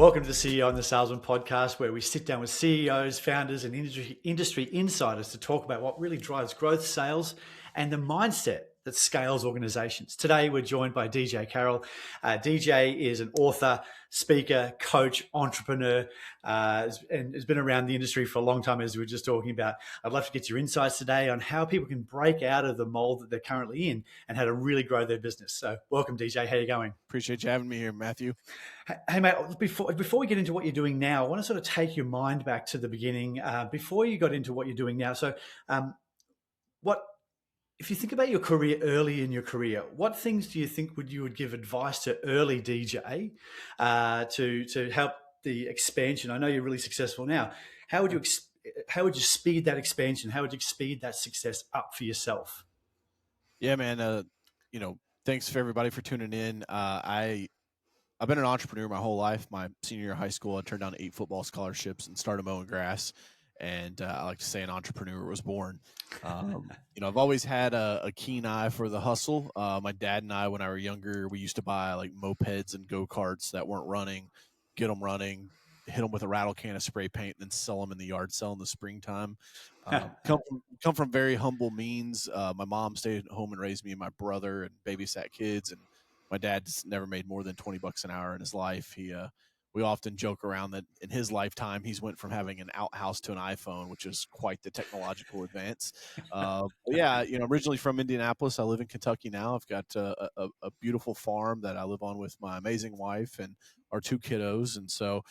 Welcome to the CEO and the Salesman podcast, where we sit down with CEOs, founders, and industry insiders to talk about what really drives growth, sales, and the mindset that scales organizations. Today, we're joined by DJ Carroll. DJ is an author, speaker, coach, entrepreneur, and has been around the industry for a long time, as we were just talking about. I'd love to get your insights today on how people can break out of the mold that they're currently in and how to really grow their business. So welcome, DJ. How are you going? Appreciate you having me here, Matthew. Hey, mate, before we get into what you're doing now, I want to sort of take your mind back to the beginning, before you got into what you're doing now. So what if you think about your career early in your career, what things do you think you would give advice to early DJ to help the expansion? I know you're really successful now. How would you speed that expansion? How would you speed that success up for yourself? Yeah, man. Thanks for everybody for tuning in. I've been an entrepreneur my whole life. My senior year of high school, I turned down 8 football scholarships and started mowing grass. And I like to say an entrepreneur was born. I've always had a keen eye for the hustle. My dad and I, when I were younger, we used to buy like mopeds and go-karts that weren't running, get them running, hit them with a rattle can of spray paint, and then sell them in the yard sale in the springtime. Come from very humble means. My mom stayed at home and raised me and my brother and babysat kids, and my dad's never made more than $20 an hour in his life. We often joke around that in his lifetime, he's went from having an outhouse to an iPhone, which is quite the technological advance. Originally from Indianapolis. I live in Kentucky now. I've got a beautiful farm that I live on with my amazing wife and our 2 kiddos. And so,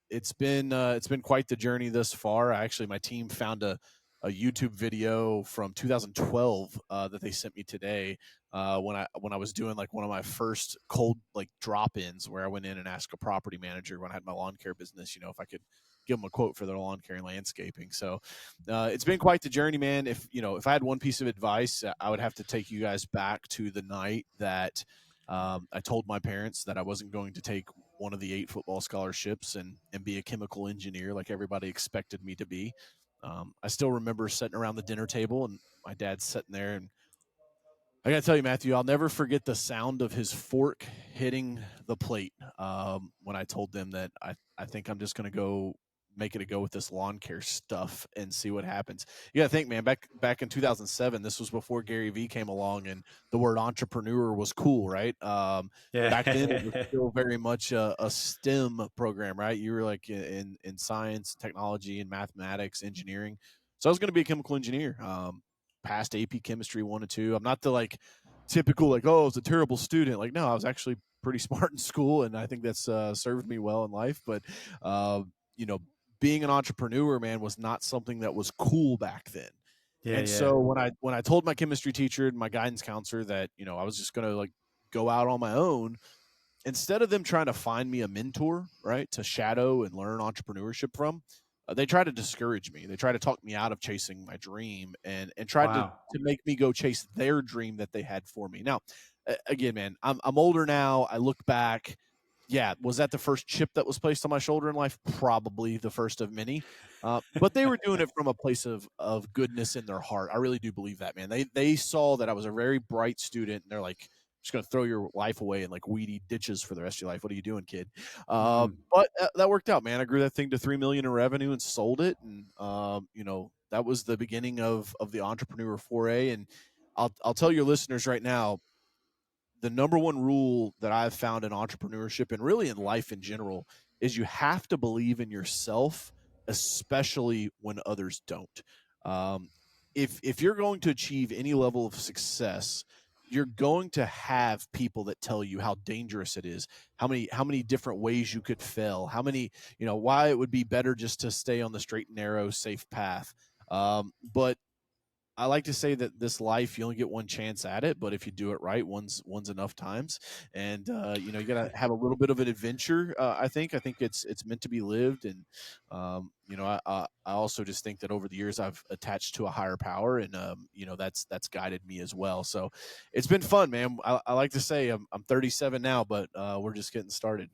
it's been quite the journey thus far. My team found a YouTube video from 2012 that they sent me today when I was doing like one of my first cold like drop-ins, where I went in and asked a property manager when I had my lawn care business, if I could give them a quote for their lawn care and landscaping. So it's been quite the journey, man. If I had one piece of advice, I would have to take you guys back to the night that I told my parents that I wasn't going to take one of the 8 football scholarships and be a chemical engineer like everybody expected me to be. I still remember sitting around the dinner table and my dad's sitting there, and I gotta tell you, Matthew, I'll never forget the sound of his fork hitting the plate when I told them that I think I'm just gonna go make it a go with this lawn care stuff and see what happens. You gotta think, man, back in 2007, this was before Gary Vee came along and the word entrepreneur was cool, right? Back then it was Yeah. still very much a STEM program, right? You were like in science, technology, and mathematics, engineering. So I was going to be a chemical engineer. Passed AP chemistry 1 and 2. I'm not the like typical like, oh, I was a terrible student. Like, no, I was actually pretty smart in school, and I think that's served me well in life. But you know, being an entrepreneur, man, was not something that was cool back then. Yeah, And yeah. so when I told my chemistry teacher and my guidance counselor that I was just going to like go out on my own, instead of them trying to find me a mentor, right, to shadow and learn entrepreneurship from, they try to discourage me. They try to talk me out of chasing my dream and tried to Wow. make me go chase their dream that they had for me. Now, again, man, I'm older now. I look back. Yeah, was that the first chip that was placed on my shoulder in life? Probably the first of many. But they were doing it from a place of goodness in their heart. I really do believe that, man. They saw that I was a very bright student, and they're like, just going to throw your life away in like weedy ditches for the rest of your life. What are you doing, kid? Mm. But that worked out, man. I grew that thing to $3 million in revenue and sold it. And, that was the beginning of the entrepreneur foray. And I'll tell your listeners right now, the number one rule that I've found in entrepreneurship and really in life in general is you have to believe in yourself, especially when others don't. Um, if you're going to achieve any level of success, you're going to have people that tell you how dangerous it is, how many different ways you could fail, how many, why it would be better just to stay on the straight and narrow, safe path. But I like to say that this life, you only get one chance at it, but if you do it right, one's enough times. And you gotta have a little bit of an adventure. I think it's meant to be lived. And I also just think that over the years I've attached to a higher power, and that's guided me as well. So it's been fun, man. I like to say I'm 37 now, but we're just getting started.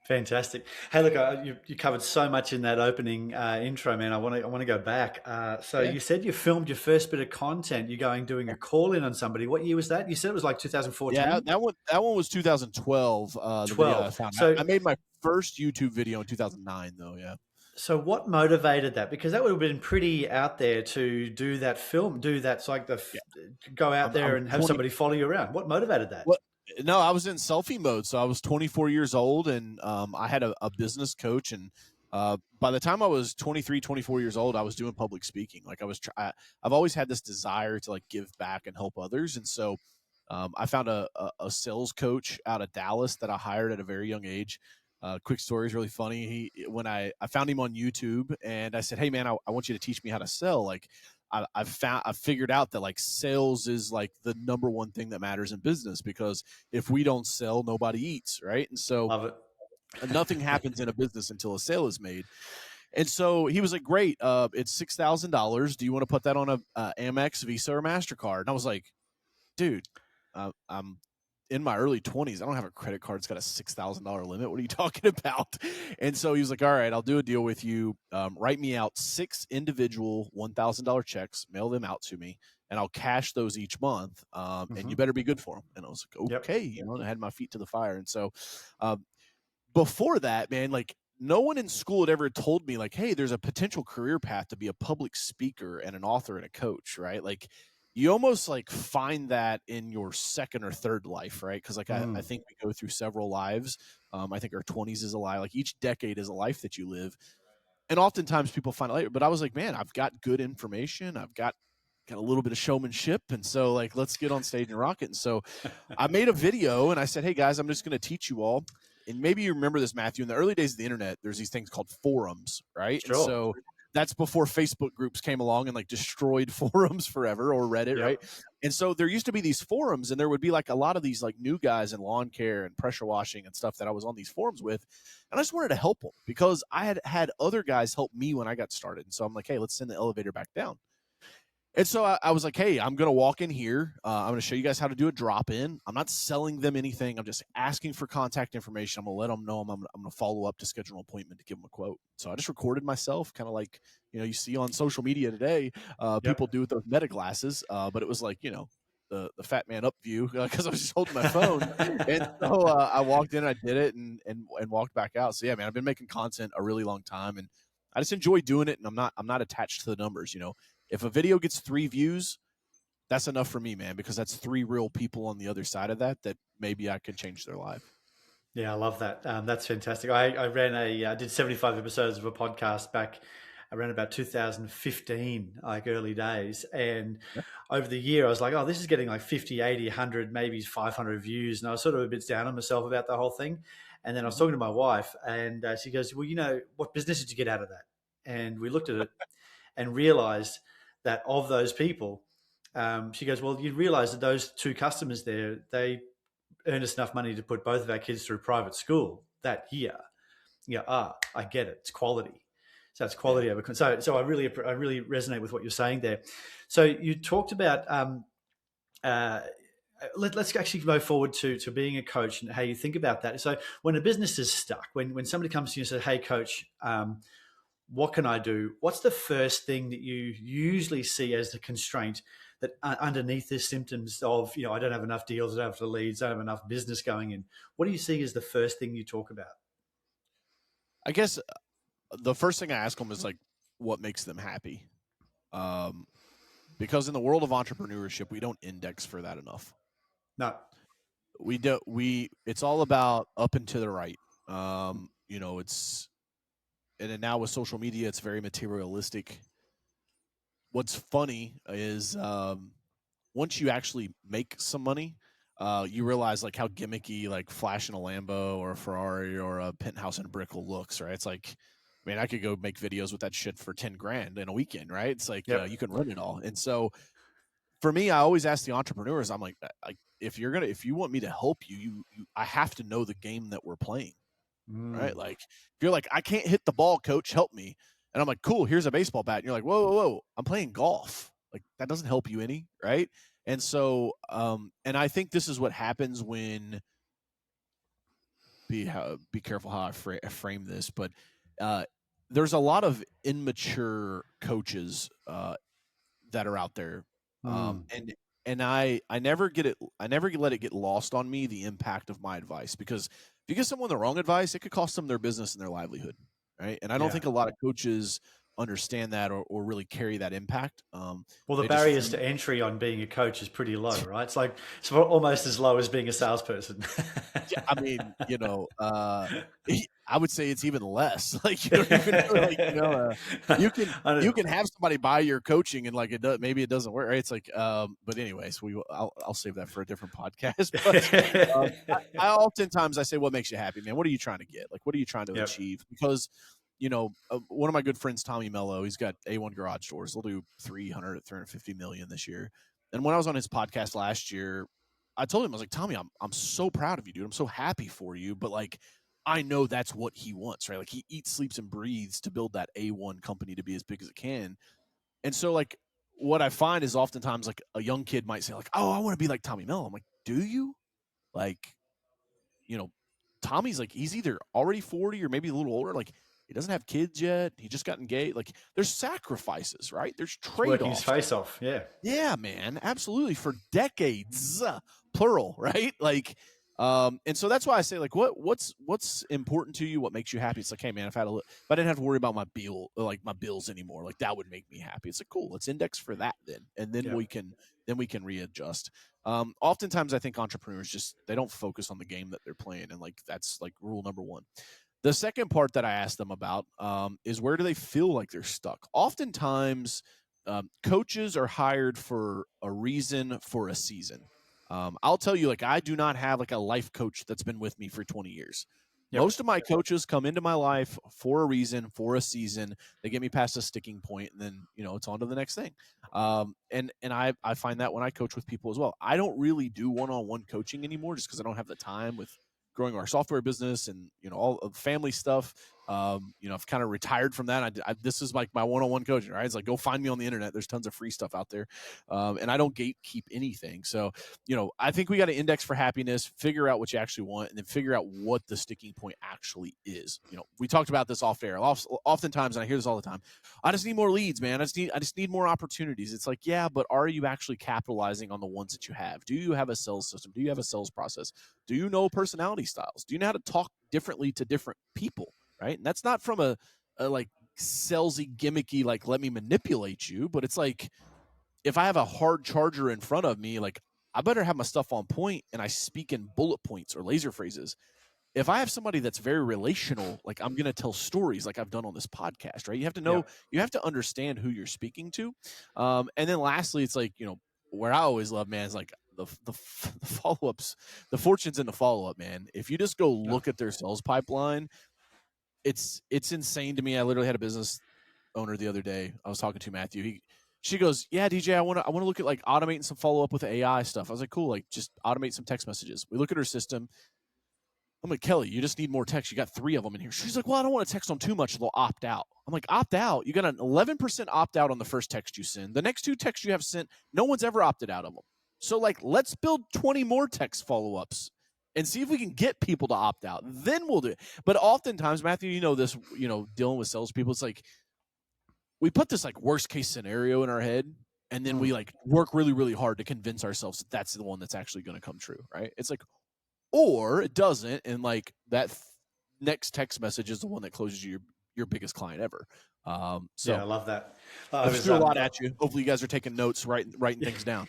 Fantastic. Hey, look, you covered so much in that opening intro, man. I want to go back. So Yeah. you said you filmed your first bit of content. You're going doing a call in on somebody. What year was that? You said it was like Yeah, 2014, that one was 2012. The video I 12. found. So I made my first YouTube video in 2009, though. Yeah. so what motivated that? Because that would have been pretty out there to do that film, do that's like Yeah. go out there I'm and have 20. somebody follow you around. What motivated that? What? No, I was in selfie mode. So I was 24 years old, and I had a business coach. And by the time I was 23, 24 years old, I was doing public speaking. Like I've always had this desire to like give back and help others. And so I found a sales coach out of Dallas that I hired at a very young age. Quick story is really funny. When I found him on YouTube, and I said, "Hey man, I want you to teach me how to sell." Like I've figured out that like sales is like the number one thing that matters in business, because if we don't sell, nobody eats, right? And so Love nothing it. happens in a business until a sale is made. And so he was like, "Great, it's $6,000. Do you want to put that on a Amex, Visa, or Mastercard?" And I was like, "Dude, I'm in my early 20s. I don't have a credit card. It's got a $6,000 limit. What are you talking about?" And so he was like, "All right, I'll do a deal with you. Write me out 6 individual $1,000 checks, mail them out to me, and I'll cash those each month. And you Hmm. better be good for them." And I was like, Yep. "Okay." And I had my feet to the fire. And so um, before that, man, like no one in school had ever told me like, "Hey, there's a potential career path to be a public speaker and an author and a coach," right? Like you almost like find that in your second or third life, right? Because like I Mm. think we go through several lives. I think our 20s is a life. Like each decade is a life that you live, and oftentimes people find it later. But I was like, man, I've got good information. I've got a little bit of showmanship, and so like let's get on stage and rock it. And so I made a video and I said, "Hey guys, I'm just going to teach you all." And maybe you remember this, Matthew. In the early days of the internet, there's these things called forums, right? And Sure. so that's before Facebook groups came along and like destroyed forums forever, or Reddit, right? Yep. And so there used to be these forums, and there would be like a lot of these like new guys in lawn care and pressure washing and stuff that I was on these forums with. And I just wanted to help them because I had had other guys help me when I got started. And so I'm like, "Hey, let's send the elevator back down." And so I was like, "Hey, I'm going to walk in here. I'm going to show you guys how to do a drop in. I'm not selling them anything. I'm just asking for contact information. I'm going to let them know I'm going to follow up to schedule an appointment to give them a quote." So I just recorded myself, kind of like, you see on social media today, people Yep. do with those meta glasses. But it was like, the fat man up view because I was just holding my phone. And so I walked in, I did it, and walked back out. So yeah, man, I've been making content a really long time, and I just enjoy doing it. And I'm not attached to the numbers. If a video gets 3 views, that's enough for me, man, because that's 3 real people on the other side of that maybe I could change their life. Yeah, I love that. That's fantastic. I did 75 episodes of a podcast back around about 2015, like early days. And Yeah. over the year, I was like, oh, this is getting like 50, 80, 100, maybe 500 views. And I was sort of a bit down on myself about the whole thing. And then I was Mhm. talking to my wife, and she goes, well, what business did you get out of that? And we looked at it and realized that of those people, she goes, well, you realize that those 2 customers there, they earned us enough money to put both of our kids through private school that year. I get it. It's quality. So it's Yeah. quality over. So I really resonate with what you're saying there. So you talked about uh, let's actually go forward to being a coach and how you think about that. So when a business is stuck, when somebody comes to you and says, "Hey, coach, what can I do?" What's the first thing that you usually see as the constraint that underneath the symptoms of, I don't have enough deals, I don't have enough leads, I don't have enough business going in? What do you see as the first thing you talk about? I guess the first thing I ask them is like, what makes them happy? Um, because in the world of entrepreneurship, we don't index for that enough. No. We do we It's all about up and to the right. It's and then now with social media, it's very materialistic. What's funny is once you actually make some money, you realize like how gimmicky like flashing a Lambo or a Ferrari or a penthouse in Brickell looks, right? It's like, I mean, I could go make videos with that shit for 10 grand in a weekend, right? It's like Yep. you can run it all. And so for me, I always ask the entrepreneurs, I'm like, if you want me to help you, I have to know the game that we're playing, right? Mm. Like if you're like, "I can't hit the ball, coach, help me." And I'm like, "Cool, here's a baseball bat." And you're like, "Whoa, whoa, whoa, I'm playing golf." Like that doesn't help you any, right? And so, and I think this is what happens when be careful how I frame this, but uh, there's a lot of immature coaches that are out there, Mm. and I never get it. I never let it get lost on me the impact of my advice, because if you give someone the wrong advice, it could cost them their business and their livelihood, right? And I don't Yeah. think a lot of coaches understand that or really carry that impact. Well, the They just barriers to entry on being a coach is pretty low, right? It's like it's almost as low as being a salesperson. Yeah, I mean, I would say it's even less. Like you don't even know, like you can I you don't- can have somebody buy your coaching and like maybe it doesn't work. Right? It's like, but anyways, I'll save that for a different podcast. But I oftentimes I say, what makes you happy, man? What are you trying to get? Like, what are you trying to Yep. achieve? Because one of my good friends, Tommy Mello, he's got A1 Garage Doors. They'll do 350 million this year. And when I was on his podcast last year, I told him, I was like, Tommy, I'm so proud of you, dude. I'm so happy for you. But like, I know that's what he wants, right? Like he eats, sleeps, and breathes to build that A1 company to be as big as it can. And so like what I find is oftentimes like a young kid might say, like, oh, I want to be like Tommy Mello. I'm like, do you? Like, you know, Tommy's like, he's either already 40 or maybe a little older. Like, he doesn't have kids yet. He just got engaged. Like, there's sacrifices, right? There's He's working his trade-offs. face off. Yeah. Yeah, man, absolutely, for decades, plural, right? Like, and so that's why I say, like, what's important to you? What makes you happy? It's like, hey, man, if I didn't have to worry about my bills anymore, like that would make me happy. It's like, cool, let's index for that then, and then Yep. we can readjust. Oftentimes, I think entrepreneurs just they don't focus on the game that they're playing, and like that's like rule number one. The second part that I ask them about is where do they feel like they're stuck? Oftentimes, coaches are hired for a reason, for a season. I'll tell you, like, I do not have like a life coach that's been with me for 20 years. Yep. Most of my coaches come into my life for a reason, for a season. They get me past a sticking point, and then it's on to the next thing. And I find that when I coach with people as well, I don't really do one-on-one coaching anymore, just because I don't have the time with growing our software business and all of family stuff. I've kind of retired from that. This is like my one-on-one coaching, right? It's like, go find me on the internet. There's tons of free stuff out there. And I don't gatekeep anything. So, I think we got to index for happiness, figure out what you actually want, and then figure out what the sticking point actually is. We talked about this off air. Oftentimes, and I hear this all the time, I just need more leads, man. I just need more opportunities. It's like, yeah, but are you actually capitalizing on the ones that you have? Do you have a sales system? Do you have a sales process? Do you know personality styles? Do you know how to talk differently to different people? Right. And that's not from a like salesy, gimmicky, like, let me manipulate you. But it's like, if I have a hard charger in front of me, like, I better have my stuff on point and I speak in bullet points or laser phrases. If I have somebody that's very relational, like, I'm going to tell stories like I've done on this podcast, right? You have to know, Yep. you have to understand who you're speaking to. And then lastly, it's like, where I always love, man, is like the follow-ups, the fortunes in the follow-up, man. If you just go Yep. look at their sales pipeline, it's insane to me. I literally had a business owner the other day. I was talking to Matthew. She goes, "Yeah, DJ, I want to look at like automating some follow up with AI stuff." I was like, "Cool, like just automate some text messages." We look at her system. I'm like, "Kelly, you just need more text. You got 3 of them in here." She's like, "Well, I don't want to text them too much. They'll opt out." I'm like, "Opt out? You got an 11% opt out on the first text you send. The next 2 texts you have sent, no one's ever opted out of them. So like, let's build 20 more text follow ups and see if we can get people to opt out. Then we'll do it." But oftentimes, Matthew, this, dealing with salespeople, it's like we put this like worst case scenario in our head, and then we like work really, really hard to convince ourselves that that's the one that's actually going to come true, right? It's like, or it doesn't, and like that next text message is the one that closes your biggest client ever. So Yeah, I love that. I just threw a lot at you. Hopefully, you guys are taking notes, writing things down.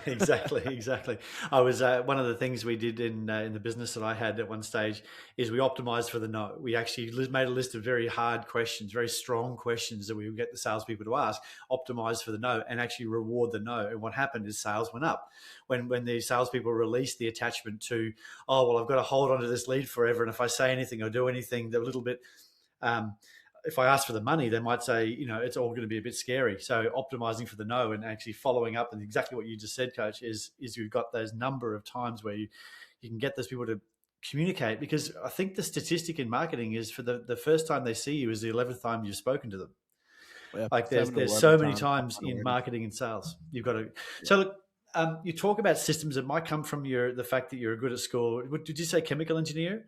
Exactly. I was one of the things we did in the business that I had at one stage is we optimized for the no. We actually made a list of very hard questions, very strong questions that we would get the salespeople to ask, optimize for the no, and actually reward the no. And what happened is sales went up when the salespeople released the attachment to, oh well, I've got to hold on to this lead forever, and if I say anything or do anything, they're a little bit. If I ask for the money, they might say, it's all going to be a bit scary. So optimizing for the no and actually following up, and exactly what you just said, Coach, is you've got those number of times where you can get those people to communicate. Because I think the statistic in marketing is for the first time they see you is the 11th time you've spoken to them. Yeah, Like there's so many times in marketing and sales you've got to. Yeah. So look, you talk about systems that might come from the fact that you're good at school. Did you say chemical engineer?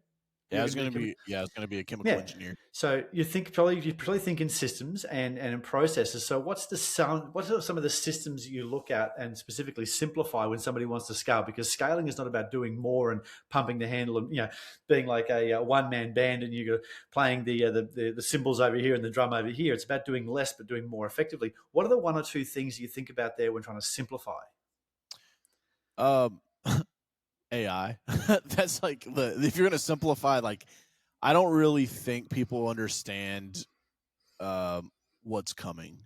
Yeah, You're I was going to gonna be be yeah, I was gonna be a chemical yeah. engineer. So you probably think in systems and in processes. So what are some of the systems you look at and specifically simplify when somebody wants to scale? Because scaling is not about doing more and pumping the handle and being like a one man band and you're playing the cymbals over here and the drum over here. It's about doing less but doing more effectively. What are the one or two things you think about there when trying to simplify? Um, AI. That's like if you're gonna simplify, like I don't really think people understand um, what's coming,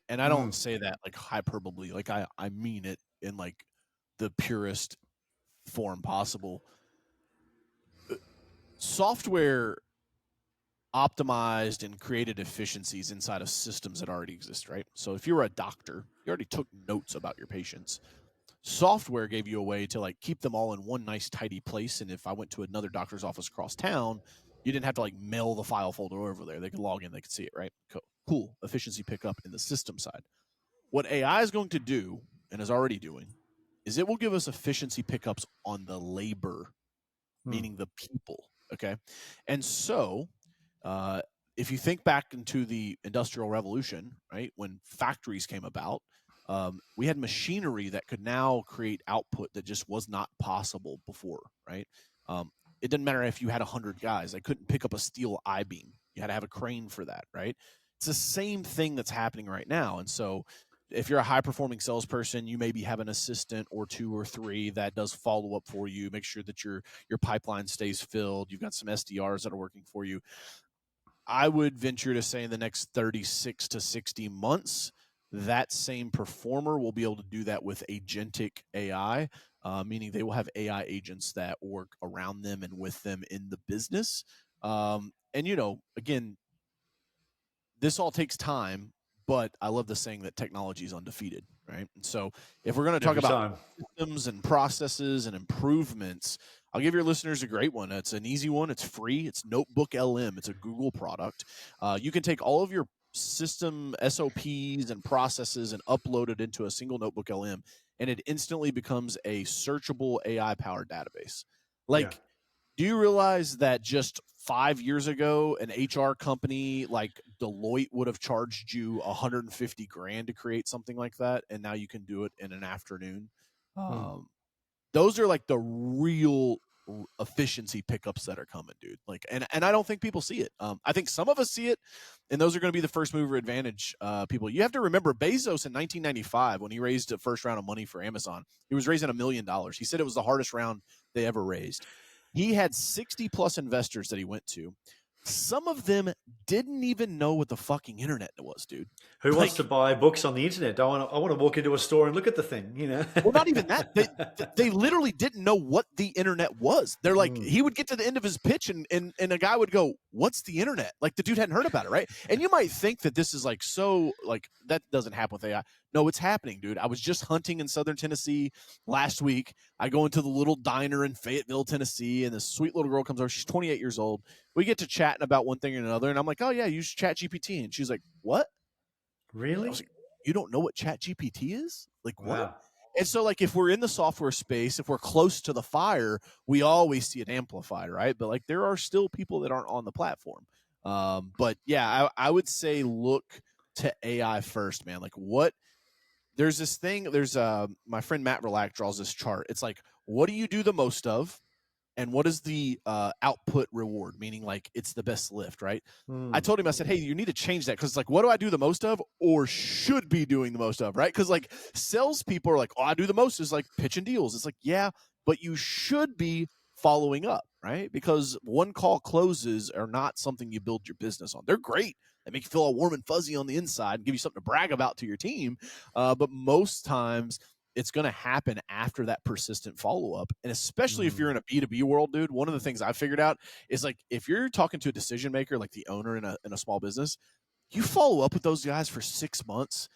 and I don't Mm, say that like hyperbole. Like I mean it in like the purest form possible. Software optimized and created efficiencies inside of systems that already exist, right? So if you're a doctor, you already took notes about your patients. Software gave you a way to like keep them all in one nice tidy place, and if I went to another doctor's office across town, you didn't have to like mail the file folder over there. They could log in, they could see it, right? Cool efficiency pickup in the system side. What AI is going to do and is already doing is it will give us efficiency pickups on the labor, mm, meaning the people. Okay. And so, uh, if you think back into the Industrial Revolution, right, when factories came about, we had machinery that could now create output that just was not possible before, right? Um, it didn't matter if you had 100 guys, they couldn't pick up a steel I beam. You had to have a crane for that, right? It's the same thing that's happening right now. And so, if you're a high performing salesperson, you maybe have an assistant or two or three that does follow up for you, make sure that your pipeline stays filled. You've got some SDRs that are working for you. I would venture to say in the next 36 to 60 months, that same performer will be able to do that with agentic AI, meaning they will have AI agents that work around them and with them in the business. And, again, this all takes time, but I love the saying that technology is undefeated, right? And so if we're going to talk every about time. systems and processes and improvements, I'll give your listeners a great one. It's an easy one. It's free. It's Notebook LM. It's a Google product. You can take all of your system SOPs and processes and upload it into a single Notebook LM, and it instantly becomes a searchable AI powered database. Yeah. Like, do you realize that just 5 years ago, an HR company like Deloitte would have charged you 150 grand to create something like that, and now you can do it in an afternoon? Mm. Um, those are like the real efficiency pickups that are coming, dude. Like, and I don't think people see it. I think some of us see it, and those are going to be the first mover advantage people. You have to remember Bezos in 1995 when he raised the first round of money for Amazon. He was raising $1 million. He said it was the hardest round they ever raised. He had 60 plus investors that he went to. Some of them didn't even know what the fucking internet was, dude. Who wants to Like, buy books on the internet? I want to walk into a store and look at the thing, well, not even that. They literally didn't know what the internet was. They're like, Mm, he would get to the end of his pitch and a guy would go, "What's the internet?" Like the dude hadn't heard about it, right? And you might think that this is like so like that doesn't happen with AI. No, it's happening, dude. I was just hunting in southern Tennessee last week. I go into the little diner in Fayetteville, Tennessee, and this sweet little girl comes over. She's 28 years old. We get to chatting about one thing or another, and I'm like, "Oh yeah, use ChatGPT." And she's like, "What?" I was really? like, "You don't know what ChatGPT is? Like what?" Wow. And so, like, if we're in the software space, if we're close to the fire, we always see it amplified, right? But like, there are still people that aren't on the platform. But yeah, I would say look to AI first, man. Like, what? There's this thing. There's my friend Matt Relack draws this chart. It's like, what do you do the most of? And what is the output reward, meaning like it's the best lift, right? I Mm, told him, I said, hey, you need to change that because like, what do I do the most of or should be doing the most of, right? Because like salespeople are like, oh, I do the most is like pitching deals. It's like, yeah, but you should be following up, right? Because one call closes are not something you build your business on. They're great. They make you feel all warm and fuzzy on the inside and give you something to brag about to your team. But most times it's going to happen after that persistent follow up. And especially if mm, you're in a B2B world, dude, one of the things I figured out is like if you're talking to a decision maker, like the owner in a small business, you follow up with those guys for 6 months.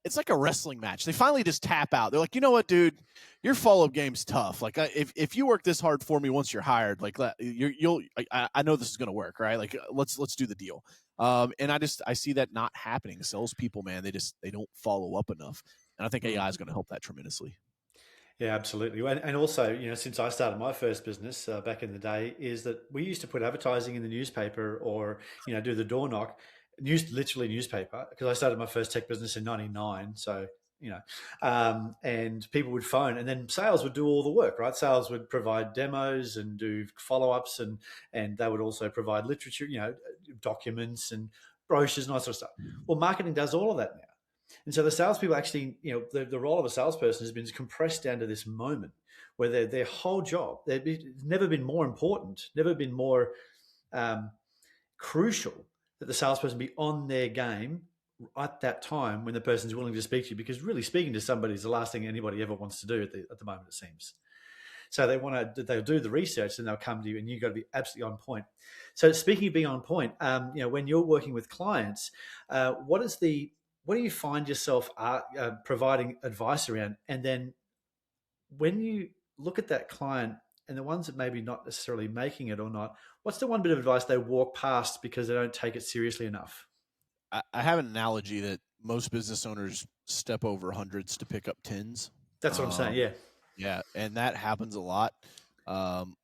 It's like a wrestling match. They finally just tap out. They're like, you know what, dude, your follow up game's tough. Like, if you work this hard for me once you're hired, like I know this is gonna work, right? Like, let's do the deal. And I see that not happening. Salespeople, man, they don't follow up enough, and I think mm. AI is going to help that tremendously. Yeah, absolutely. And also, since I started my first business back in the day, is that we used to put advertising in the newspaper or, do the door knock, literally newspaper, because I started my first tech business in 99. So, and people would phone and then sales would do all the work, right? Sales would provide demos and do follow-ups and they would also provide literature, documents and brochures and all that sort of stuff. Well, marketing does all of that now. And so the salespeople actually, the role of a salesperson has been compressed down to this moment where their whole job, it's never been more important, never been more um, crucial that the salesperson be on their game at that time when the person's willing to speak to you, because really speaking to somebody is the last thing anybody ever wants to do at the moment, it seems. So they'll do the research and they'll come to you and you've got to be absolutely on point. So speaking of being on point, when you're working with clients, what do you find yourself providing advice around? And then when you look at that client and the ones that maybe not necessarily making it or not, what's the one bit of advice they walk past because they don't take it seriously enough? I have an analogy that most business owners step over hundreds to pick up tens. That's what I'm saying. Yeah. Yeah, and that happens a lot. Um,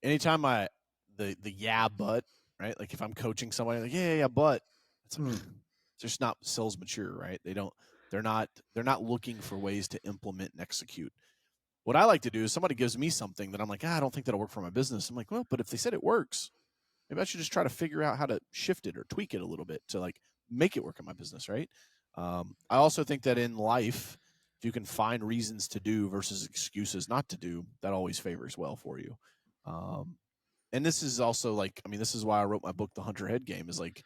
anytime the yeah but, right? Like if I'm coaching somebody, like yeah but, it's like it's just not sales mature, right? They're not looking for ways to implement and execute. What I like to do is somebody gives me something that I'm like, I don't think that'll work for my business. I'm like, well, but if they said it works, maybe I should just try to figure out how to shift it or tweak it a little bit to like make it work in my business, right? I also think that in life, if you can find reasons to do versus excuses not to do, that always favors well for you. Um, and this is also like, I mean, this is why I wrote my book, The Hunter Head Game, is like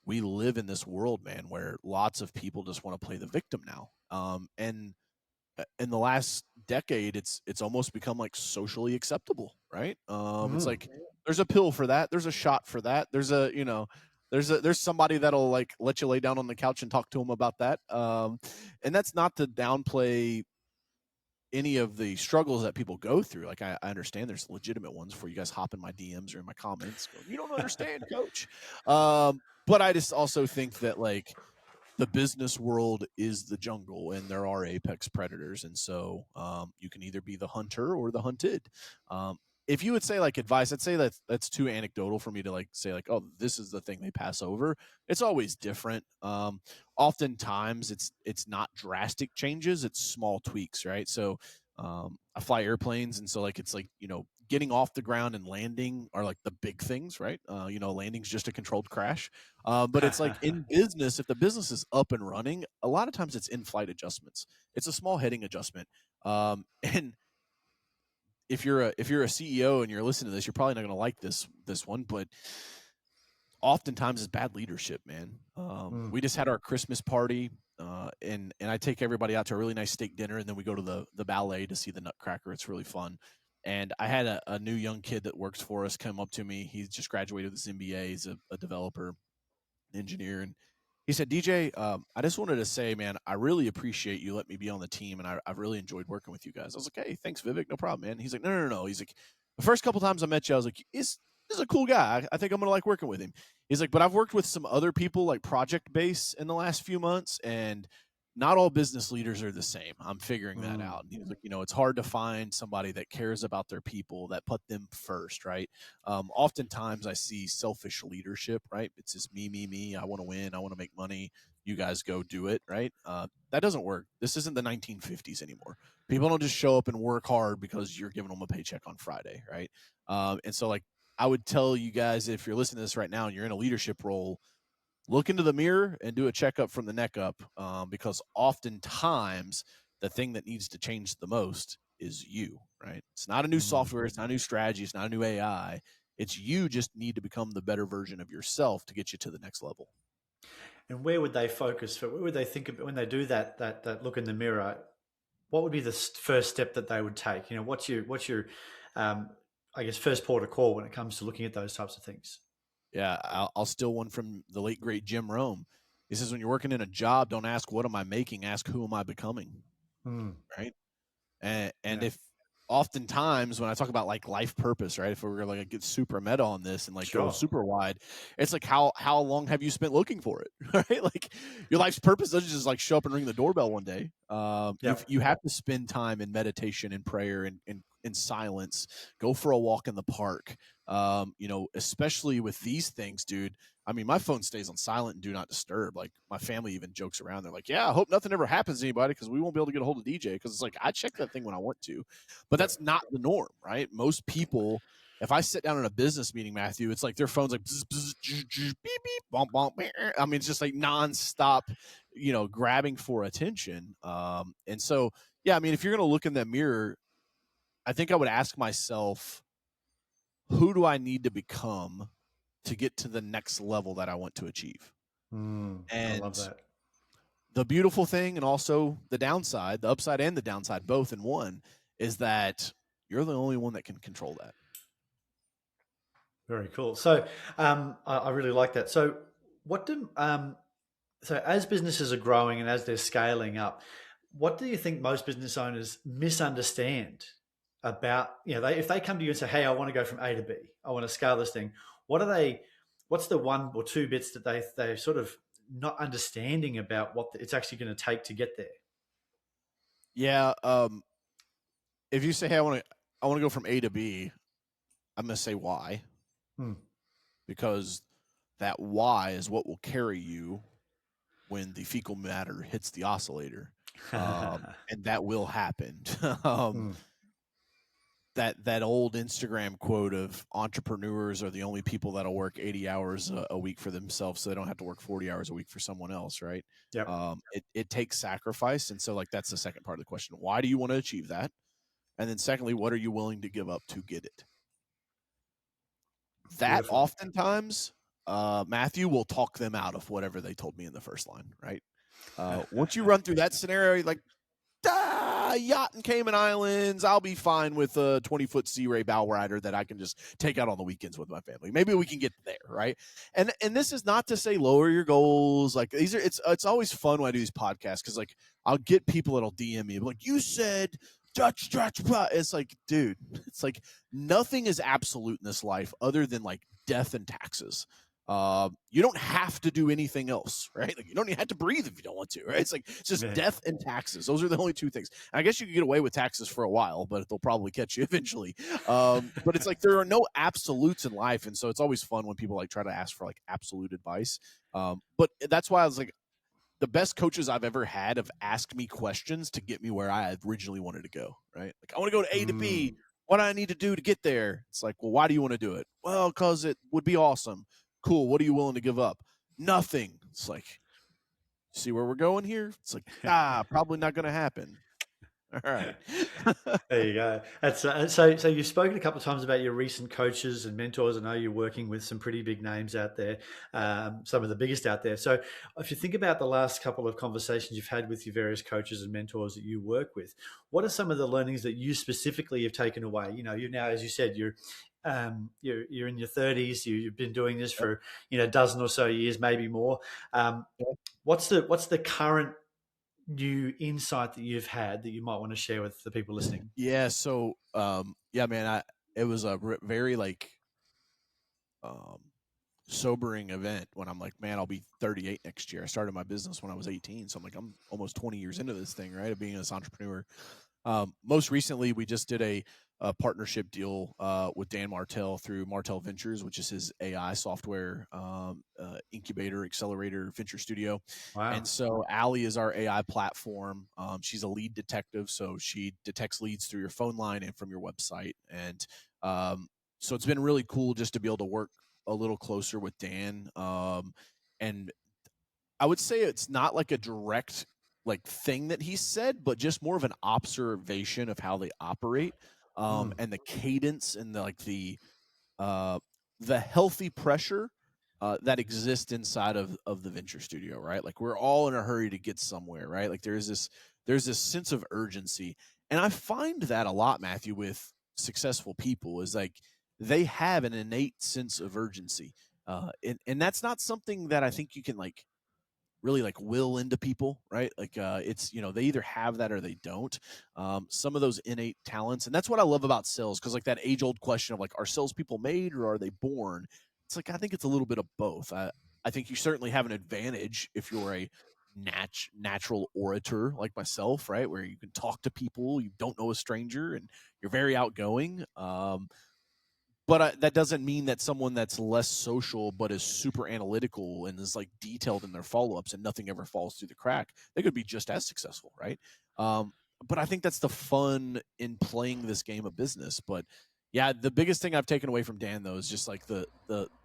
we live in this world, man, where lots of people just want to play the victim now. And in the last decade, it's almost become like socially acceptable, right? It's Mm. like there's a pill for that, there's a shot for that, there's somebody that'll like let you lay down on the couch and talk to them about that. And that's not to downplay any of the struggles that people go through. Like I understand there's legitimate ones before you guys hop in my DMs or in my comments going, you don't understand, coach. But I just also think that like the business world is the jungle and there are apex predators, and so you can either be the hunter or the hunted. If you would say like advice, I'd say that that's too anecdotal for me to like say like, oh, this is the thing they pass over. It's always different. Oftentimes it's not drastic changes, it's small tweaks, right? So I fly airplanes, and so like it's like, getting off the ground and landing are like the big things, right? Landing's just a controlled crash. But it's like in business, if the business is up and running, a lot of times it's in-flight adjustments. It's a small heading adjustment. And if you're a CEO and you're listening to this, you're probably not going to like this one, but oftentimes it's bad leadership, man. Mm. We just had our Christmas party, and I take everybody out to a really nice steak dinner, and then we go to the ballet to see the Nutcracker. It's really fun. And I had a new young kid that works for us come up to me. He's just graduated with his MBA. He's a developer engineer, and he said, DJ, I just wanted to say, man, I really appreciate you letting me be on the team, and I've really enjoyed working with you guys. I was like, hey, thanks, Vivek, no problem, man. He's like, no. He's like, the first couple times I met you, I was like, this is a cool guy. I think I'm gonna like working with him. He's like, but I've worked with some other people like project base in the last few months, and not all business leaders are the same. I'm figuring that Mm. out. And he was like, it's hard to find somebody that cares about their people, that put them first, right? Oftentimes I see selfish leadership, right? It's just me. I want to win. I want to make money. You guys go do it, right? That doesn't work. This isn't the 1950s anymore. People don't just show up and work hard because you're giving them a paycheck on Friday, right? And so, like, I would tell you guys, if you're listening to this right now and you're in a leadership role, look into the mirror and do a checkup from the neck up, because oftentimes the thing that needs to change the most is you, right? It's not a new Mm. software, it's not a new strategy, it's not a new AI. It's you just need to become the better version of yourself to get you to the next level. And where would they focus? Where would they think about when they do that look in the mirror? What would be the first step that they would take? What's your um, I guess first port of call when it comes to looking at those types of things? Yeah, I'll steal one from the late great Jim Rome. He says, when you're working in a job, don't ask what am I making, ask who am I becoming, Mm. right? And Yeah. if oftentimes when I talk about like life purpose, right? If we're gonna like get super meta on this and like go Sure. super wide, it's like how long have you spent looking for it, right? Like your life's purpose doesn't just like show up and ring the doorbell one day. Yep. You have to spend time in meditation and prayer and in silence. Go for a walk in the park. Especially with these things, dude. I mean, my phone stays on silent and do not disturb. Like my family even jokes around. They're like, "Yeah, I hope nothing ever happens to anybody because we won't be able to get a hold of DJ." Because it's like I check that thing when I want to, but Yep. that's not the norm, right? Most people, if I sit down in a business meeting, Matthew, it's like their phone's like bzz, bzz, bzz, bzz, beep beep, bump bump. I mean, it's just like nonstop, grabbing for attention. And so, yeah, I mean, if you're gonna look in that mirror, I think I would ask myself, who do I need to become to get to the next level that I want to achieve? I love And that. the beautiful thing, and also the downside, the upside and the downside, both in one, is that you're the only one that can control that. Very cool. So I really like that. So what do so as businesses are growing and as they're scaling up, what do you think most business owners misunderstand about, if they come to you and say, "Hey, I want to go from A to B. I want to scale this thing." What are they what's the one or two bits that they're sort of not understanding about what it's actually going to take to get there? Yeah. If you say, "Hey, I want to go from A to B," I'm going to say why, Hmm. because that why is what will carry you when the fecal matter hits the oscillator, and that will happen. um, Hmm. that old Instagram quote of entrepreneurs are the only people that'll work 80 hours a week for themselves, so they don't have to work 40 hours a week for someone else, right? Yep. It takes sacrifice, and so like that's the second part of the question: why do you want to achieve that? And then secondly, what are you willing to give up to get it? That Beautiful. oftentimes, Matthew will talk them out of whatever they told me in the first line, right? Once you run through that scenario, like, yacht in Cayman Islands, I'll be fine with a 20-foot Sea Ray bow rider that I can just take out on the weekends with my family. Maybe we can get there, right? And this is not to say lower your goals. Like these are, it's always fun when I do these podcasts because like I'll get people that'll DM me like, you said Dutch. It's like, dude, it's like nothing is absolute in this life other than like death and taxes. You don't have to do anything else, right? Like you don't even have to breathe if you don't want to, right? It's like it's just Yeah. death and taxes. Those are the only two things. I guess you can get away with taxes for a while, but they'll probably catch you eventually. But it's like there are no absolutes in life, and so it's always fun when people like try to ask for like absolute advice. But that's why I was like, the best coaches I've ever had have asked me questions to get me where I originally wanted to go, right? Like, I want to go to A to B. What do I need to do to get there? It's like, well, why do you want to do it? Well, because it would be awesome. Cool. What are you willing to give up? Nothing. It's like, see where we're going here? It's like, probably not going to happen. All right. There you go. That's so. You've spoken a couple of times about your recent coaches and mentors. I know you're working with some pretty big names out there, some of the biggest out there. So, if you think about the last couple of conversations you've had with your various coaches and mentors that you work with, what are some of the learnings that you specifically have taken away? You now, as you said, you're in your 30s. You've been doing this for a dozen or so years, maybe more. What's the current new insight that you've had that you might want to share with the people listening? Yeah. So, yeah, man, it was a very like, um, sobering event when I'm like, man, I'll be 38 next year. I started my business when I was 18. So I'm like, I'm almost 20 years into this thing, right? Of being this entrepreneur. Most recently, we just did a partnership deal with Dan Martell through Martell Ventures, which is his AI software incubator, accelerator, venture studio. Wow. And so Allie is our AI platform. She's a lead detective, so she detects leads through your phone line and from your website. And so it's been really cool just to be able to work a little closer with Dan. And I would say it's not like a direct like thing that he said, but just more of an observation of how they operate, Mm. and the cadence and uh, the healthy pressure that exists inside of the venture studio, right? Like we're all in a hurry to get somewhere, right? Like there's this sense of urgency, and I find that a lot, Matthew, with successful people is like they have an innate sense of urgency, and that's not something that I think you can like really like will into people, right? Like it's they either have that or they don't. Some of those innate talents, and that's what I love about sales, because like that age old question of like, are salespeople made or are they born? It's like I think it's a little bit of both. I think you certainly have an advantage if you're a natural orator like myself, right? Where you can talk to people, you don't know a stranger, and you're very outgoing. But that doesn't mean that someone that's less social but is super analytical and is like detailed in their follow-ups and nothing ever falls through the crack, they could be just as successful, right? Um, but I think that's the fun in playing this game of business. But yeah, the biggest thing I've taken away from Dan though is just like the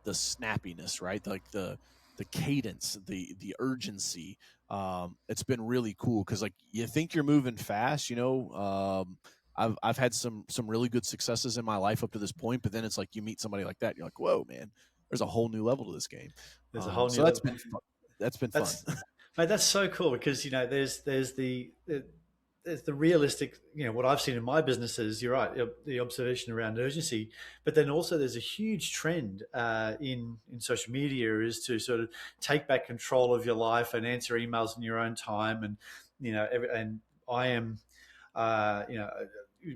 snappiness, right? Like the cadence, the urgency. It's been really cool because like you think you're moving fast, I've had some really good successes in my life up to this point, but then it's like you meet somebody like that, and you're like, whoa, man, there's a whole new level to this game. There's a whole So new that's level. been fun. That's been fun. That's Mate, that's so cool because there's the realistic, what I've seen in my businesses. You're right, the observation around urgency, but then also there's a huge trend in social media is to sort of take back control of your life and answer emails in your own time, and and I am,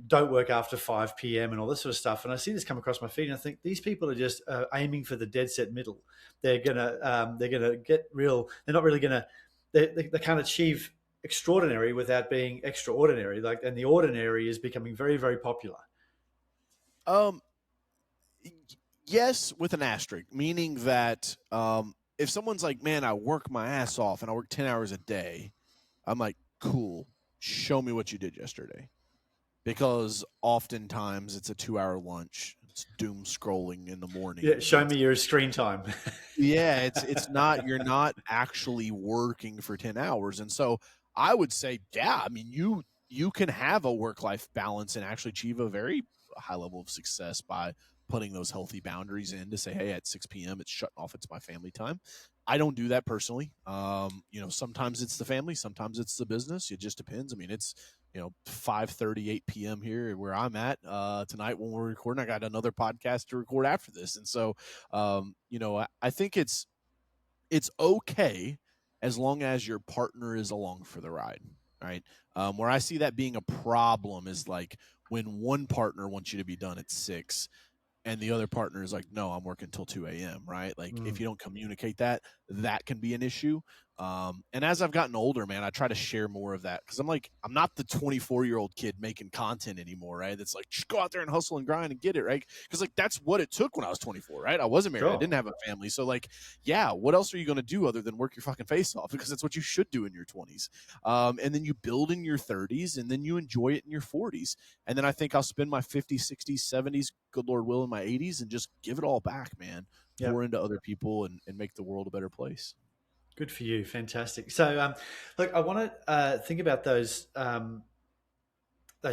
don't work after 5 p.m. and all this sort of stuff. And I see this come across my feed, and I think these people are just aiming for the dead set middle. They're gonna get real. They're not really gonna. They can't achieve extraordinary without being extraordinary. Like, and the ordinary is becoming very, very popular. Um, yes, with an asterisk, meaning that if someone's like, man, I work my ass off and I work 10 hours a day, I'm like, cool, show me what you did yesterday. Because oftentimes it's a 2-hour lunch. It's doom scrolling in the morning. Yeah, show me your screen time. Yeah, it's not, you're not actually working for 10 hours. And so I would say, yeah, I mean, you can have a work-life balance and actually achieve a very high level of success by putting those healthy boundaries in to say, hey, at 6 p.m. it's shutting off, it's my family time. I don't do that personally. Sometimes it's the family, sometimes it's the business. It just depends. I mean, it's 5:38 p.m. here where I'm at tonight when we're recording. I got another podcast to record after this, and so I think it's okay as long as your partner is along for the ride, right? Where I see that being a problem is like when one partner wants you to be done at 6 and the other partner is like, no, I'm working till 2 a.m., right? Like if you don't communicate that, that can be an issue. And as I've gotten older, man, I try to share more of that because I'm like, I'm not the 24-year-old kid making content anymore, right? That's like, just go out there and hustle and grind and get it, right? Because like that's what it took when I was 24, right? I wasn't married, Sure. I didn't have a family, so like, yeah, what else are you going to do other than work your fucking face off? Because that's what you should do in your 20s, and then you build in your 30s, and then you enjoy it in your 40s, and then I think I'll spend my 50s, 60s, 70s, good Lord willing, my 80s, and just give it all back, man. Yep. Pour into other people and make the world a better place. Good for you. Fantastic. So, look, I want to think about those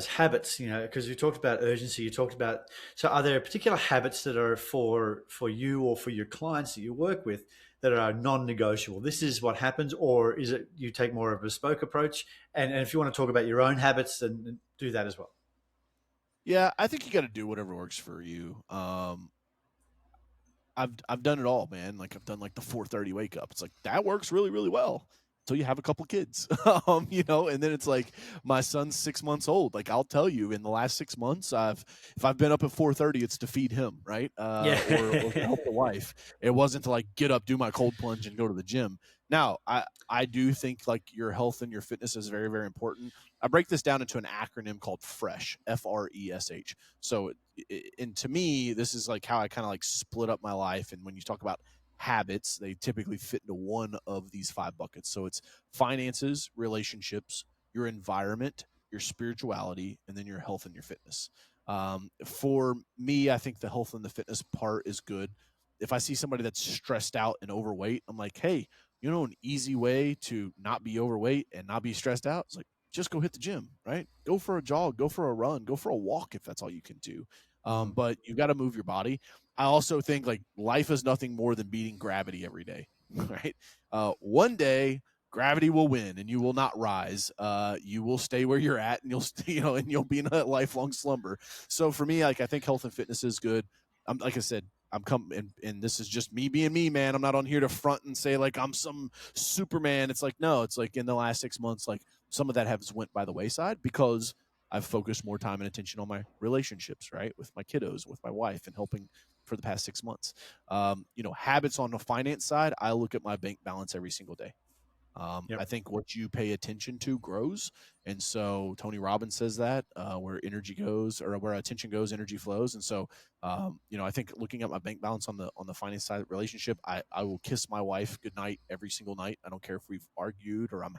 habits, because you talked about urgency. You talked about, so are there particular habits that are for you or for your clients that you work with that are non-negotiable? This is what happens, or is it you take more of a bespoke approach? And if you want to talk about your own habits, then do that as well. Yeah, I think you got to do whatever works for you. I've done it all, man. Like I've done like the 4:30 wake up. It's like that works really, really well until you have a couple kids. And then it's like my son's 6 months old. Like I'll tell you, in the last 6 months, if I've been up at 4:30, it's to feed him, right? Yeah. or to help the wife. It wasn't to like get up, do my cold plunge, and go to the gym. Now, I do think like your health and your fitness is very, very important. I break this down into an acronym called FRESH, FRESH. So, and to me, this is like how I kind of like split up my life. And when you talk about habits, they typically fit into one of these 5 buckets. So it's finances, relationships, your environment, your spirituality, and then your health and your fitness. For me, I think the health and the fitness part is good. If I see somebody that's stressed out and overweight, I'm like, hey, an easy way to not be overweight and not be stressed out is like, just go hit the gym, right? Go for a jog, go for a run, go for a walk if that's all you can do. But you got to move your body. I also think like life is nothing more than beating gravity every day, right? One day gravity will win and you will not rise. You will stay where you're at and you'll be in a lifelong slumber. So for me, like I think health and fitness is good. Like I said, I'm coming, and this is just me being me, man. I'm not on here to front and say like I'm some Superman. It's like, no, it's like in the last 6 months, like some of that has went by the wayside because I've focused more time and attention on my relationships, right, with my kiddos, with my wife, and helping for the past 6 months. Habits on the finance side, I look at my bank balance every single day. I Yep. think what you pay attention to grows, and so Tony Robbins says that where energy goes, or where attention goes, energy flows. And so, I think looking at my bank balance on the finance side of the relationship, I will kiss my wife goodnight every single night. I don't care if we've argued or I'm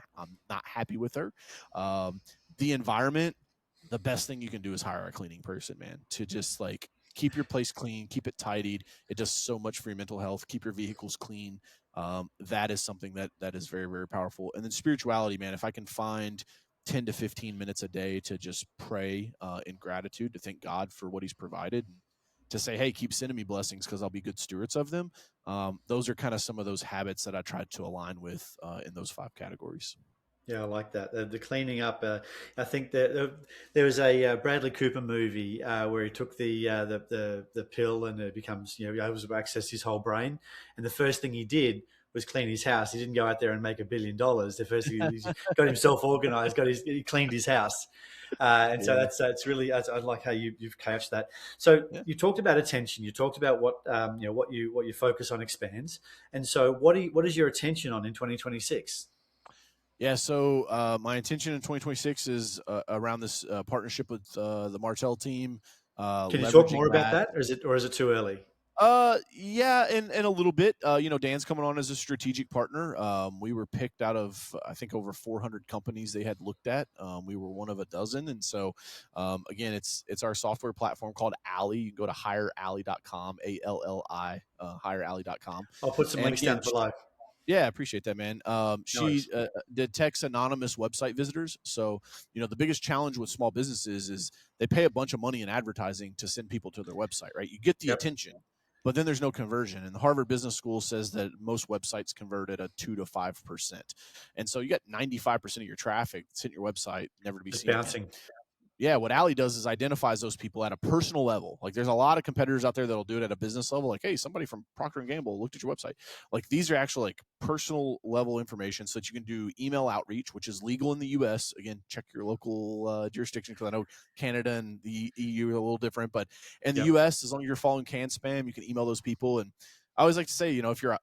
not happy with her. The environment, the best thing you can do is hire a cleaning person, man, to just like keep your place clean, keep it tidied. It does so much for your mental health. Keep your vehicles clean. That is something that is very, very powerful. And then spirituality, man, if I can find 10 to 15 minutes a day to just pray in gratitude, to thank God for what he's provided, and to say, hey, keep sending me blessings because I'll be good stewards of them. Those are kind of some of those habits that I tried to align with in those 5 categories. Yeah, I like that. The cleaning up. I think that there was a Bradley Cooper movie where he took the pill and it becomes, he was able to access his whole brain. And the first thing he did was clean his house. He didn't go out there and make $1 billion. The first thing he got himself organized. He cleaned his house. And so Yeah. it's really, I like how you've couched that. So Yeah. you talked about attention. You talked about what you focus on expands. And so what is your attention on in 2026? Yeah, so my intention in 2026 is around this partnership with the Martell team, Can you talk more leveraging about that. that, or is it too early? Yeah, and a little bit. Dan's coming on as a strategic partner. We were picked out of I think over 400 companies they had looked at. We were one of a dozen, and so again, it's our software platform called Ally. You can go to hireally.com, ALLI, hireally.com, I'll put some and links down again, below. yeah, I appreciate that, man. No She worries. detects anonymous website visitors. So, the biggest challenge with small businesses is they pay a bunch of money in advertising to send people to their website, right? You get the Yep. attention, but then there's no conversion. And the Harvard Business School says that most websites convert at a 2 to 5%. And so you got 95% of your traffic that's hitting your website never to be Just seen again. bouncing. Yeah, what Allie does is identifies those people at a personal level. Like there's a lot of competitors out there that'll do it at a business level. Like, hey, somebody from Procter and Gamble looked at your website. Like these are actual like personal level information, so that you can do email outreach, which is legal in the U.S. Again, check your local jurisdiction because I know Canada and the EU are a little different, but in the Yep. U.S., as long as you're following can spam, you can email those people. And I always like to say,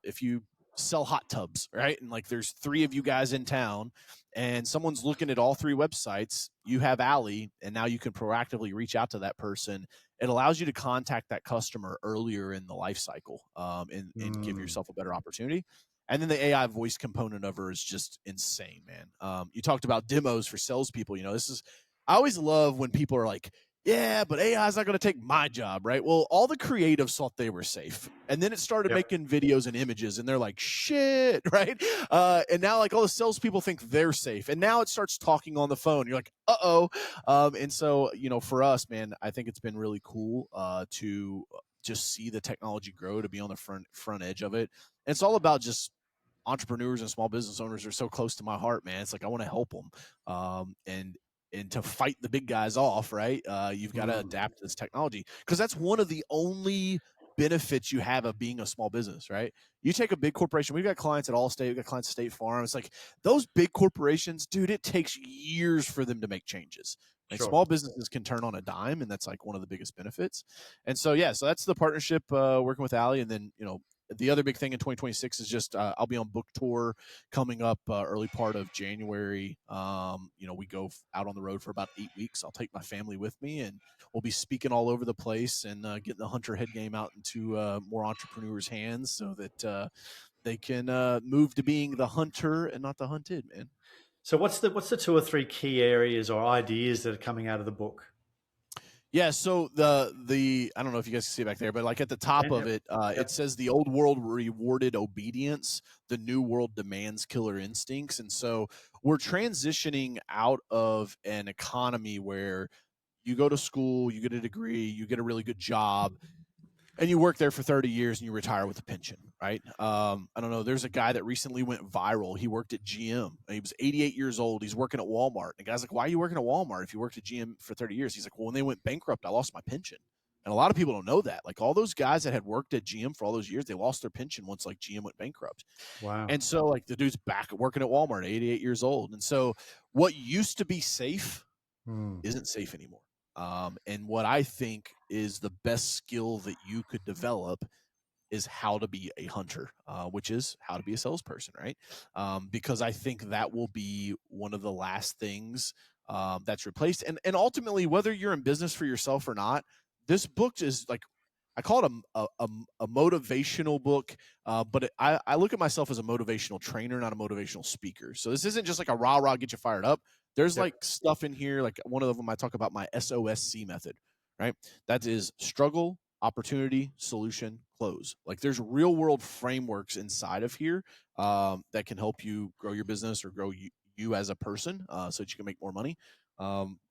if you sell hot tubs, right, and like there's 3 of you guys in town and someone's looking at all 3 websites, you have Allie, and now you can proactively reach out to that person. It allows you to contact that customer earlier in the life cycle, and give Mm, yourself a better opportunity. And then the AI voice component of her is just insane, man. You talked about demos for salespeople. I always love when people are like, yeah, but AI is not going to take my job, right? Well, all the creatives thought they were safe. And then it started yep. making videos and images, and they're like, shit, right? And now, like, all the salespeople think they're safe. And now it starts talking on the phone. You're like, uh-oh. And so, for us, man, I think it's been really cool to just see the technology grow, to be on the front edge of it. And it's all about just entrepreneurs and small business owners are so close to my heart, man. It's like I want to help them, and to fight the big guys off, right? You've got to Mm, adapt to this technology because that's one of the only benefits you have of being a small business, right? You take a big corporation. We've got clients at Allstate, we've got clients at State Farm. It's like those big corporations, dude. It takes years for them to make changes. Right? sure. Small businesses can turn on a dime, and that's like one of the biggest benefits. And so, yeah, so that's the partnership working with Allie, and then the other big thing in 2026 is just I'll be on book tour coming up early part of January. We go out on the road for about 8 weeks. I'll take my family with me, and we'll be speaking all over the place and getting the Hunter Head game out into more entrepreneurs' hands so that they can move to being the hunter and not the hunted, man. So what's the 2 or 3 key areas or ideas that are coming out of the book? Yeah, so the I don't know if you guys can see it back there, but like at the top And of yep. it, it Yep. says the old world rewarded obedience, the new world demands killer instincts, and so we're transitioning out of an economy where you go to school, you get a degree, you get a really good job, and you work there for 30 years and you retire with a pension, right? I don't know. There's a guy that recently went viral. He worked at GM. He was 88 years old. He's working at Walmart. And the guy's like, why are you working at Walmart if you worked at GM for 30 years? He's like, well, when they went bankrupt, I lost my pension. And a lot of people don't know that. Like all those guys that had worked at GM for all those years, they lost their pension once like GM went bankrupt. Wow. And so like the dude's back working at Walmart, 88 years old. And so what used to be safe isn't safe anymore. And what I think is the best skill that you could develop is how to be a hunter, which is how to be a salesperson, right? Because I think that will be one of the last things that's replaced. And ultimately, whether you're in business for yourself or not, this book is like, I call it a motivational book, but I look at myself as a motivational trainer, not a motivational speaker. So this isn't just like a rah rah get you fired up. There's Yep. like stuff in here, like one of them I talk about my SOSC method, right? That is struggle, opportunity, solution, close. Like there's real world frameworks inside of here that can help you grow your business or grow you as a person so that you can make more money.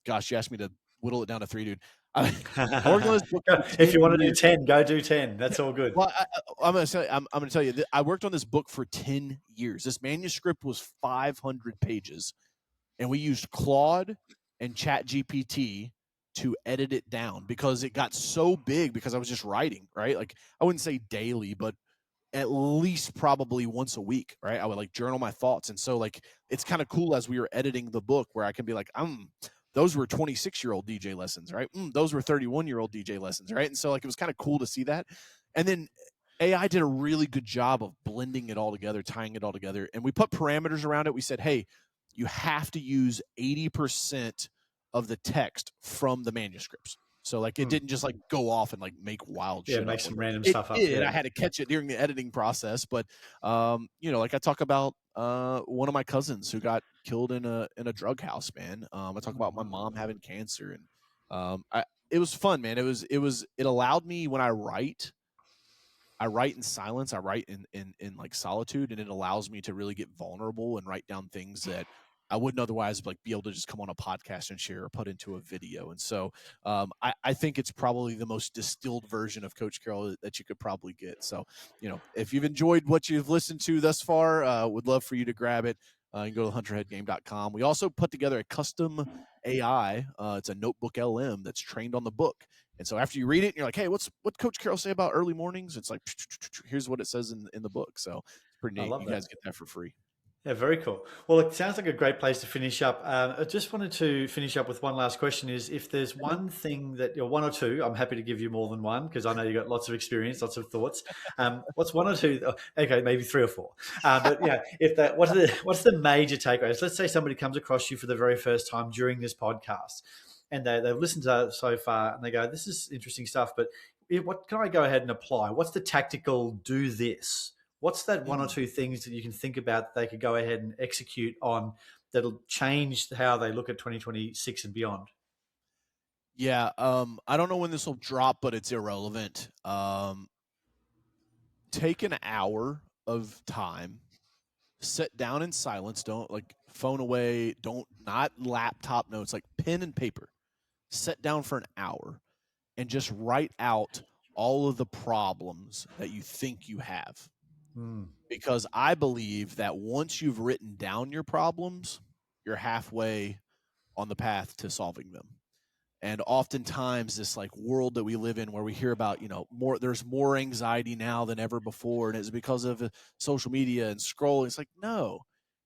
Gosh, you asked me to whittle it down to 3, dude. I worked on this book for If 10 you want to do years. 10, go do 10. That's all good. Well, I'm going to say, I'm going to tell you that I worked on this book for 10 years. This manuscript was 500 pages, and we used Claude and Chat GPT to edit it down because it got so big because I was just writing, right? Like I wouldn't say daily, but at least probably once a week, right? I would like journal my thoughts. And so like it's kind of cool as we were editing the book where I can be like, those were 26-year-old DJ lessons, right? Those were 31-year-old DJ lessons, right? And so like it was kind of cool to see that. And then AI did a really good job of blending it all together, tying it all together. And we put parameters around it. We said, hey, you have to use 80% of the text from the manuscripts. So like it didn't just like go off and like make wild shit make up. some Like, random it stuff up. did. Yeah. I had to catch it during the editing process. But like I talk about one of my cousins who got killed in a drug house, man. I talk about my mom having cancer, and it was fun, man. It allowed me when I write in silence. I write in like solitude, and it allows me to really get vulnerable and write down things that I wouldn't otherwise like be able to just come on a podcast and share or put into a video. And so I think it's probably the most distilled version of Coach Carroll that you could probably get. So, if you've enjoyed what you've listened to thus far, would love for you to grab it. You can go to hunterheadgame.com. We also put together a custom AI. It's a notebook LM that's trained on the book. And so after you read it, and you're like, hey, what Coach Carroll say about early mornings? It's like, here's what it says in the book. So it's pretty I neat. love You that. guys get that for free. Yeah, very cool. Well, it sounds like a great place to finish up. I just wanted to finish up with one last question: is if there's Yeah, man. one thing that you're one or two, I'm happy to give you more than one because I know you've got lots of experience, lots of thoughts. What's one or two? Okay, maybe three or four. But yeah, if that, what's the major takeaways? Let's say somebody comes across you for the very first time during this podcast, and they've listened to it so far, and they go, "This is interesting stuff," but what can I go ahead and apply? What's the tactical do this? What's that one or two things that you can think about that they could go ahead and execute on that'll change how they look at 2026 and beyond? Yeah. I don't know when this will drop, but it's irrelevant. Take an hour of time, sit down in silence. Don't like phone away. Don't not laptop notes, like pen and paper. Sit down for an hour and just write out all of the problems that you think you have. Because I believe that once you've written down your problems, you're halfway on the path to solving them. And oftentimes this like world that we live in where we hear about, there's more anxiety now than ever before, and it's because of social media and scrolling. It's like, no,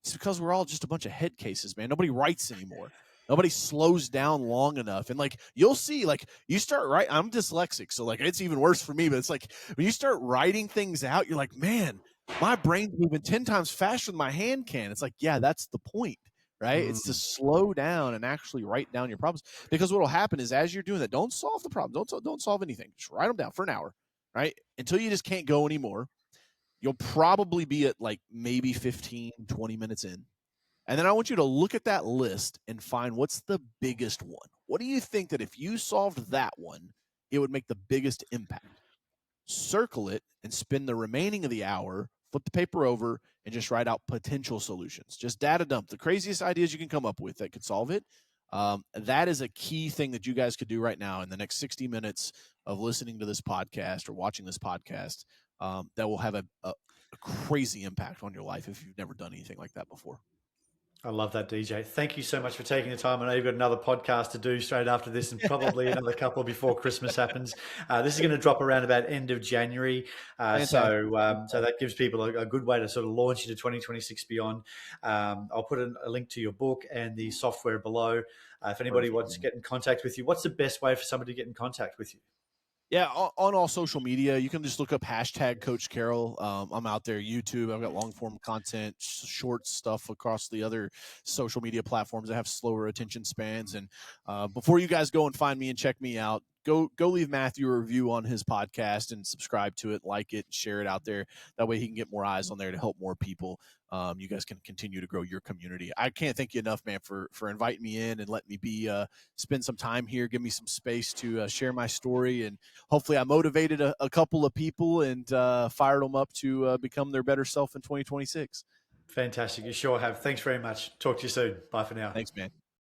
it's because we're all just a bunch of head cases, man. Nobody writes anymore. Nobody slows down long enough. And like you'll see, like you start writing, I'm dyslexic, so like it's even worse for me, but it's like when you start writing things out, you're like, man, my brain's moving 10 times faster than my hand can. It's like, yeah, that's the point, right? It's to slow down and actually write down your problems. Because what will happen is as you're doing that, don't solve the problem. Don't solve anything. Just write them down for an hour, right? Until you just can't go anymore. You'll probably be at like maybe 15, 20 minutes in. And then I want you to look at that list and find what's the biggest one. What do you think that if you solved that one, it would make the biggest impact? Circle it and spend the remaining of the hour, flip the paper over, and just write out potential solutions. Just data dump the craziest ideas you can come up with that could solve it. That is a key thing that you guys could do right now in the next 60 minutes of listening to this podcast or watching this podcast that will have a crazy impact on your life if you've never done anything like that before. I love that, DJ. Thank you so much for taking the time. I know you've got another podcast to do straight after this, and probably another couple before Christmas happens. This is going to drop around about end of January, Fantastic. so that gives people a good way to sort of launch into 2026 beyond. I'll put a link to your book and the software below. If anybody Perfect. wants to get in contact with you, what's the best way for somebody to get in contact with you? Yeah, on all social media, you can just look up hashtag Coach Carroll. I'm out there, YouTube. I've got long form content, short stuff across the other social media platforms that have slower attention spans. And before you guys go and find me and check me out, go leave Matthew a review on his podcast and subscribe to it, like it, share it out there. That way he can get more eyes on there to help more people. You guys can continue to grow your community. I can't thank you enough, man, for inviting me in and letting me be spend some time here, give me some space to share my story, and hopefully I motivated a couple of people and fired them up to become their better self in 2026. Fantastic. You sure have. Thanks very much. Talk to you soon. Bye for now. Thanks, man.